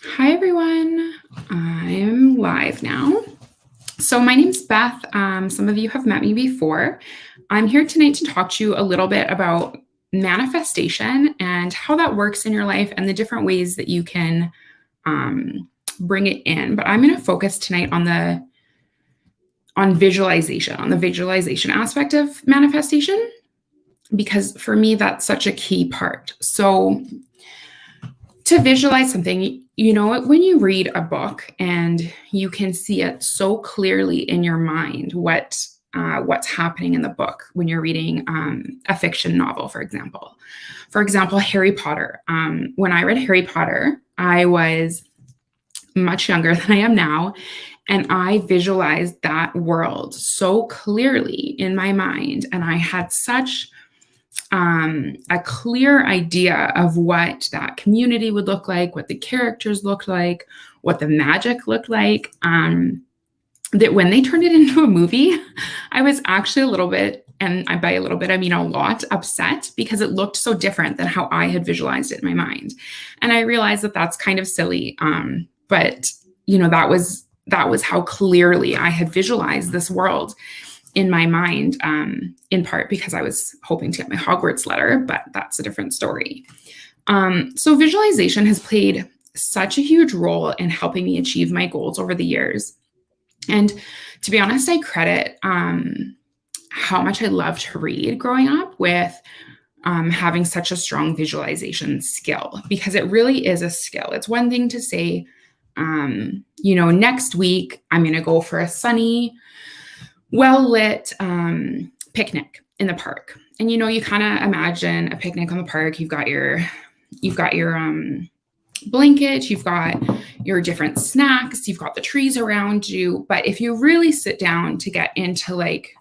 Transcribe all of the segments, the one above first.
Hi, everyone. I'm live now. So, my name's Beth. Some of you have met me before. I'm here tonight to talk to you a little bit about manifestation and how that works in your life and the different ways that you can bring it in. But I'm going to focus tonight on the visualization aspect of manifestation, because for me, that's such a key part. So, to visualize something, when you read a book and you can see it so clearly in your mind what's happening in the book when you're reading a fiction novel, for example. For example, Harry Potter. When I read Harry Potter, I was much younger than I am now, and I visualized that world so clearly in my mind, and I had such a clear idea of what that community would look like, what the characters looked like, what the magic looked like. That when they turned it into a movie, I was actually a little bit, and by a little bit, I mean a lot, upset because it looked so different than how I had visualized it in my mind. And I realized that that's kind of silly. But that was how clearly I had visualized this world in my mind, in part because I was hoping to get my Hogwarts letter, but that's a different story. So visualization has played such a huge role in helping me achieve my goals over the years. And to be honest, I credit how much I loved to read growing up with having such a strong visualization skill, because it really is a skill. It's one thing to say, next week I'm going to go for a sunny, well-lit picnic in the park. And you kind of imagine a picnic on the park. You've got your blanket, you've got your different snacks, you've got the trees around you. But if you really sit down to get into like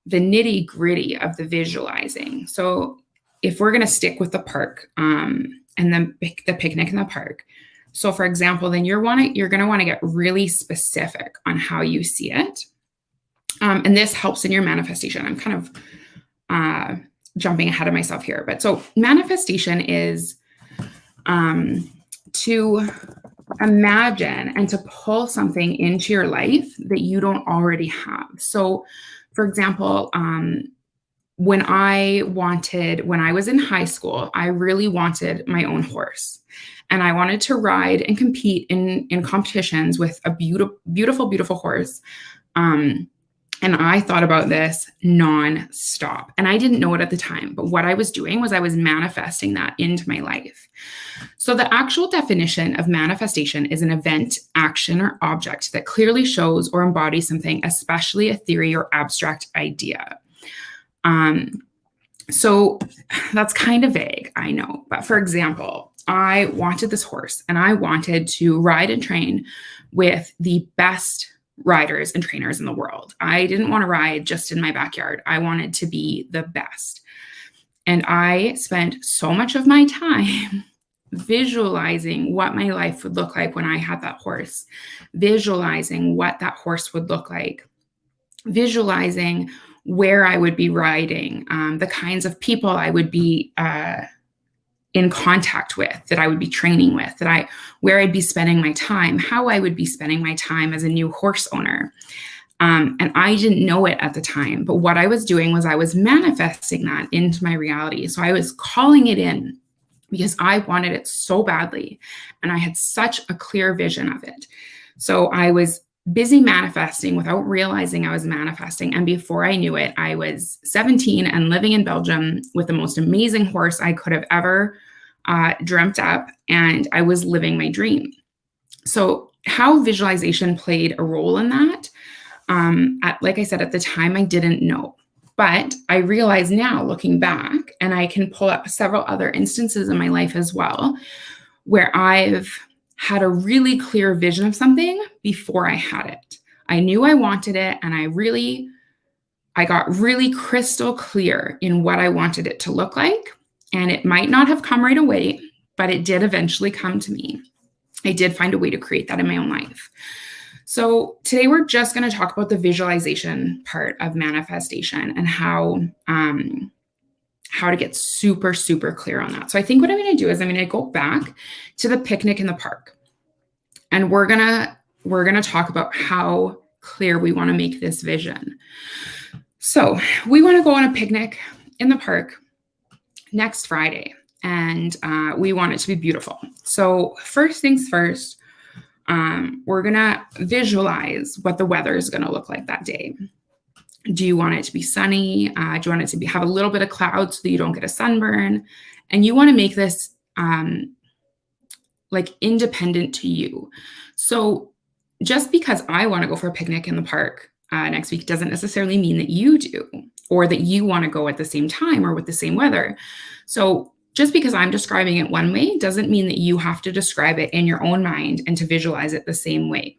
the nitty-gritty of the visualizing, so if we're going to stick with the park and then the picnic in the park, so for example, then you're going to want to get really specific on how you see it. And this helps in your manifestation. I'm kind of jumping ahead of myself here. But so manifestation is to imagine and to pull something into your life that you don't already have. So, for example, when I was in high school, I really wanted my own horse. And I wanted to ride and compete in competitions with a beautiful, beautiful horse. And I thought about this nonstop. And I didn't know it at the time. But what I was doing was I was manifesting that into my life. So the actual definition of manifestation is an event, action, or object that clearly shows or embodies something, especially a theory or abstract idea. So that's kind of vague, I know. But for example, I wanted this horse and I wanted to ride and train with the best riders and trainers in the world. I didn't want to ride just in my backyard. I wanted to be the best. And I spent so much of my time visualizing what my life would look like when I had that horse, visualizing what that horse would look like, visualizing where I would be riding, the kinds of people I would be in contact with, that I would be training with, where I'd be spending my time, how I would be spending my time as a new horse owner. And I didn't know it at the time, but what I was doing was I was manifesting that into my reality. So I was calling it in because I wanted it so badly. And I had such a clear vision of it. So I was busy manifesting without realizing I was manifesting. And before I knew it, I was 17 and living in Belgium with the most amazing horse I could have ever dreamt up. And I was living my dream. So how visualization played a role in that, like I said, at the time, I didn't know. But I realize now, looking back, and I can pull up several other instances in my life as well, where I've had a really clear vision of something before I had it. I knew I wanted it, and I got really crystal clear in what I wanted it to look like. And it might not have come right away, but it did eventually come to me. I did find a way to create that in my own life. So today we're just going to talk about the visualization part of manifestation and how to get super, super clear on that. So I think what I'm going to do is I'm going to go back to the picnic in the park. And we're gonna talk about how clear we want to make this vision. So we want to go on a picnic in the park next Friday, and we want it to be beautiful. So first things first, we're gonna visualize what the weather is gonna look like that day. Do you want it to be sunny? Do you want it to have a little bit of cloud so that you don't get a sunburn? And you want to make this like independent to you. So just because I want to go for a picnic in the park next week doesn't necessarily mean that you do, or that you want to go at the same time or with the same weather. So just because I'm describing it one way doesn't mean that you have to describe it in your own mind and to visualize it the same way.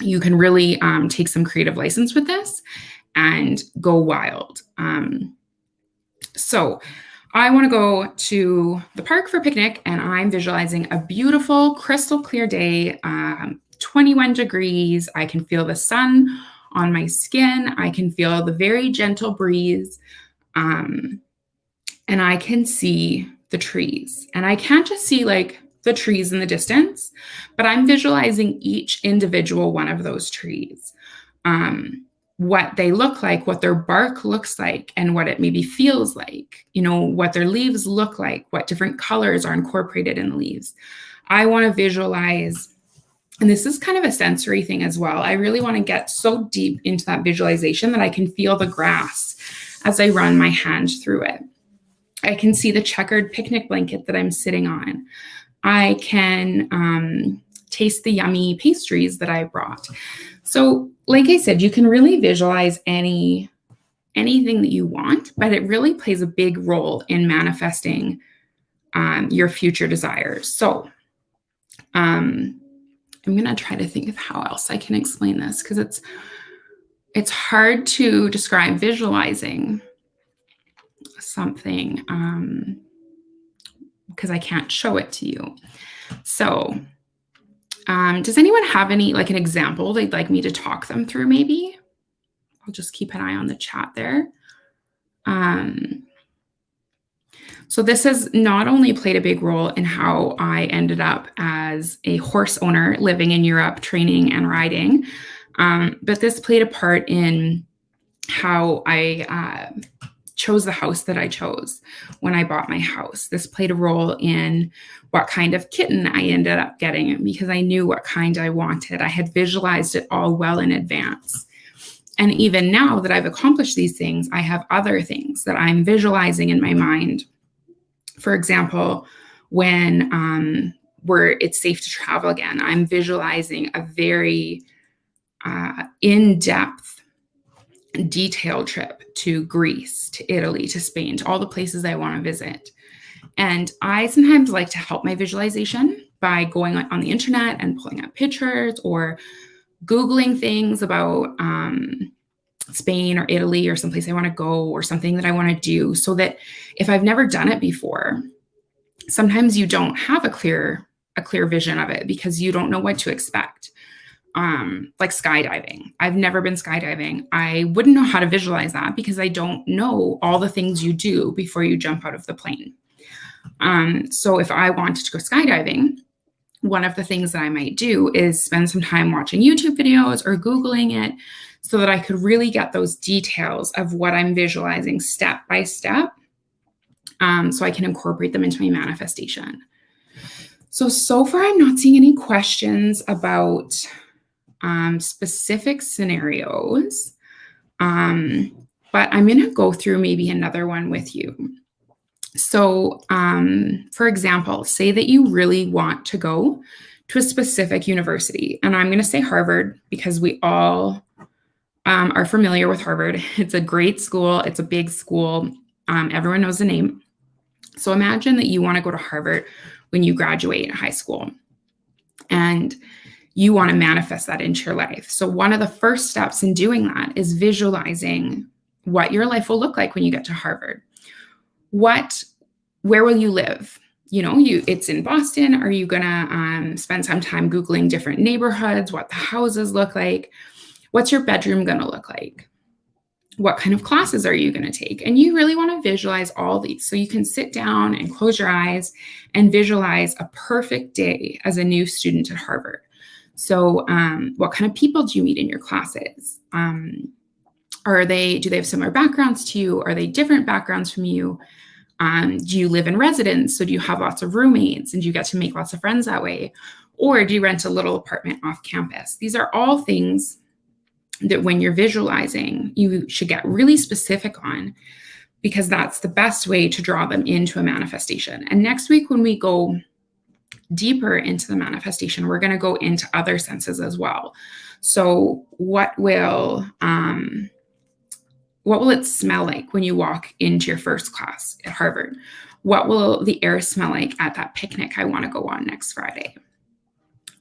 You can really take some creative license with this and go wild. So I want to go to the park for a picnic, and I'm visualizing a beautiful, crystal clear day, 21 degrees. I can feel the sun on my skin. I can feel the very gentle breeze, and I can see the trees. And I can't just see like the trees in the distance, but I'm visualizing each individual one of those trees. What they look like, what their bark looks like, and what it maybe feels like, what their leaves look like, what different colors are incorporated in the leaves. I want to visualize, and this is kind of a sensory thing as well. I really want to get so deep into that visualization that I can feel the grass as I run my hand through it. I can see the checkered picnic blanket that I'm sitting on. I can taste the yummy pastries that I brought. So like I said, you can really visualize anything that you want, but it really plays a big role in manifesting your future desires. So I'm going to try to think of how else I can explain this, because it's hard to describe visualizing something because I can't show it to you. So does anyone have an example they'd like me to talk them through? Maybe I'll just keep an eye on the chat there. So this has not only played a big role in how I ended up as a horse owner living in Europe, training and riding, but this played a part in how I chose the house that I chose when I bought my house. This played a role in what kind of kitten I ended up getting, because I knew what kind I wanted. I had visualized it all well in advance. And even now that I've accomplished these things, I have other things that I'm visualizing in my mind. For example, when it's safe to travel again, I'm visualizing a very in-depth, detailed trip to Greece, to Italy, to Spain, to all the places I want to visit. And I sometimes like to help my visualization by going on the internet and pulling up pictures or Googling things about Spain or Italy or someplace I want to go or something that I want to do, so that if I've never done it before, sometimes you don't have a clear vision of it because you don't know what to expect. Like skydiving. I've never been skydiving. I wouldn't know how to visualize that because I don't know all the things you do before you jump out of the plane. So if I wanted to go skydiving, one of the things that I might do is spend some time watching YouTube videos or Googling it so that I could really get those details of what I'm visualizing step by step, so I can incorporate them into my manifestation. So far, I'm not seeing any questions about specific scenarios, but I'm going to go through maybe another one with you. So, for example, say that you really want to go to a specific university, and I'm going to say Harvard because we all are familiar with Harvard. It's a great school. It's a big school. Everyone knows the name. So imagine that you want to go to Harvard when you graduate high school, and you want to manifest that into your life. So one of the first steps in doing that is visualizing what your life will look like when you get to Harvard. Where will you live? It's in Boston. Are you gonna spend some time Googling different neighborhoods, what the houses look like? What's your bedroom gonna look like? What kind of classes are you gonna take? And you really wanna visualize all these. So you can sit down and close your eyes and visualize a perfect day as a new student at Harvard. So what kind of people do you meet in your classes? Do they have similar backgrounds to you? Are they different backgrounds from you? Do you live in residence? So do you have lots of roommates and do you get to make lots of friends that way? Or do you rent a little apartment off campus? These are all things that when you're visualizing, you should get really specific on, because that's the best way to draw them into a manifestation. And next week, when we go deeper into the manifestation, we're going to go into other senses as well. So what will it smell like when you walk into your first class at Harvard? What will the air smell like at that picnic I want to go on next Friday?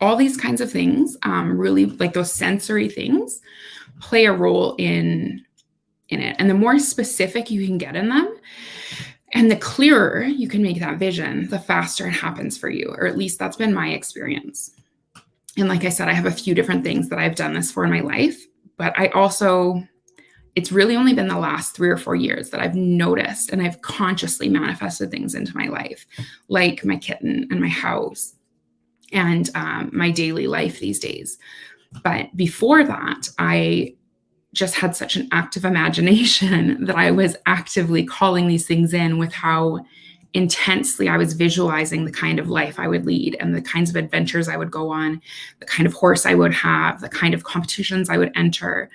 All these kinds of things, really like those sensory things, play a role in it. And the more specific you can get in them, and the clearer you can make that vision, the faster it happens for you, or at least that's been my experience. And like I said, I have a few different things that I've done this for in my life, but it's really only been the last 3 or 4 years that I've noticed and I've consciously manifested things into my life, like my kitten and my house and my daily life these days. But before that, I just had such an active imagination that I was actively calling these things in with how intensely I was visualizing the kind of life I would lead and the kinds of adventures I would go on, the kind of horse I would have, the kind of competitions I would enter.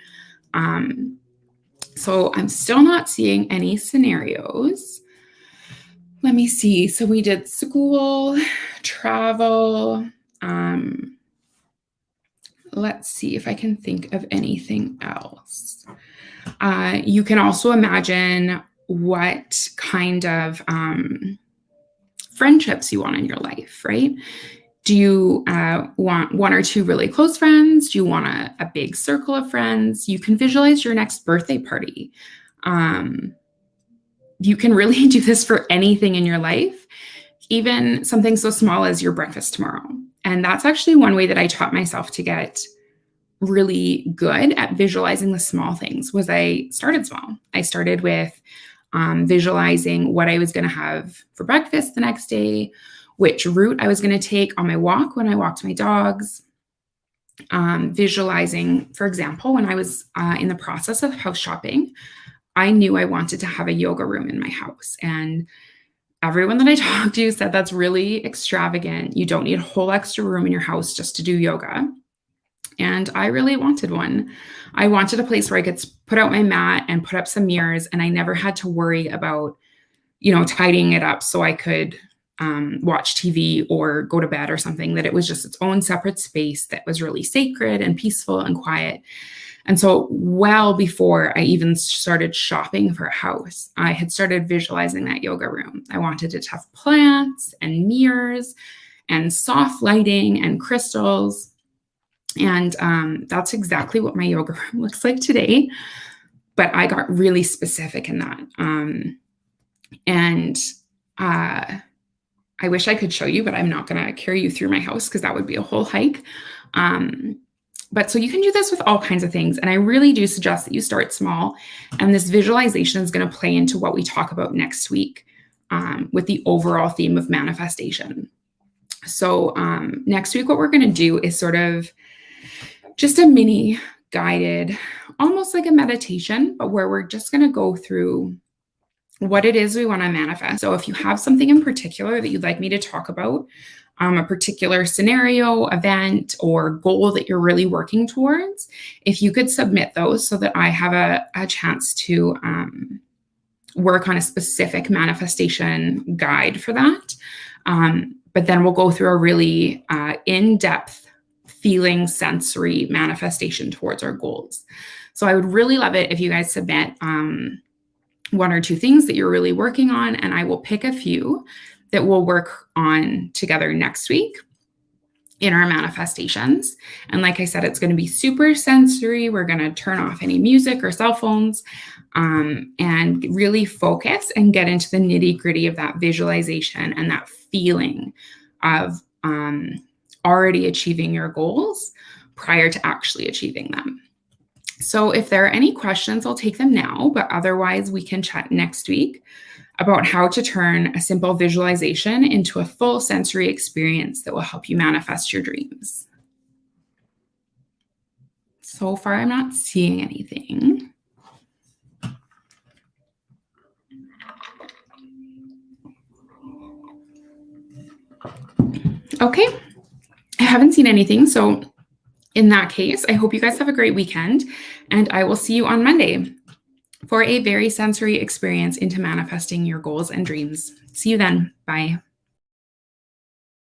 So I'm still not seeing any scenarios. Let me see. So we did school, travel. Let's see if I can think of anything else. You can also imagine what kind of friendships you want in your life, right? Do you want 1 or 2 really close friends? Do you want a big circle of friends? You can visualize your next birthday party. You can really do this for anything in your life, even something so small as your breakfast tomorrow. And that's actually one way that I taught myself to get really good at visualizing the small things. Was I started small. I started with visualizing what I was going to have for breakfast the next day, which route I was going to take on my walk when I walked my dogs. Visualizing, for example, when I was in the process of house shopping, I knew I wanted to have a yoga room in my house. And everyone that I talked to said that's really extravagant. You don't need a whole extra room in your house just to do yoga. And I really wanted one. I wanted a place where I could put out my mat and put up some mirrors, and I never had to worry about, tidying it up so I could watch TV or go to bed or something, that it was just its own separate space that was really sacred and peaceful and quiet. And so well before I even started shopping for a house, I had started visualizing that yoga room. I wanted it to have plants and mirrors and soft lighting and crystals. And that's exactly what my yoga room looks like today. But I got really specific in that. I wish I could show you, but I'm not going to carry you through my house because that would be a whole hike. But so you can do this with all kinds of things. And I really do suggest that you start small. And this visualization is going to play into what we talk about next week with the overall theme of manifestation. So next week, what we're going to do is sort of just a mini guided, almost like a meditation, but where we're just going to go through what it is we want to manifest. So if you have something in particular that you'd like me to talk about, a particular scenario, event, or goal that you're really working towards, if you could submit those so that I have a chance to work on a specific manifestation guide for that. But then we'll go through a really in-depth feeling sensory manifestation towards our goals. So I would really love it if you guys submit 1 or 2 things that you're really working on, and I will pick a few that we'll work on together next week in our manifestations. And like I said, it's going to be super sensory. We're going to turn off any music or cell phones and really focus and get into the nitty-gritty of that visualization and that feeling of already achieving your goals prior to actually achieving them. So if there are any questions, I'll take them now, but otherwise we can chat next week about how to turn a simple visualization into a full sensory experience that will help you manifest your dreams. So far, I'm not seeing anything. Okay, I haven't seen anything. So in that case, I hope you guys have a great weekend, and I will see you on Monday for a very sensory experience into manifesting your goals and dreams. See you then. Bye.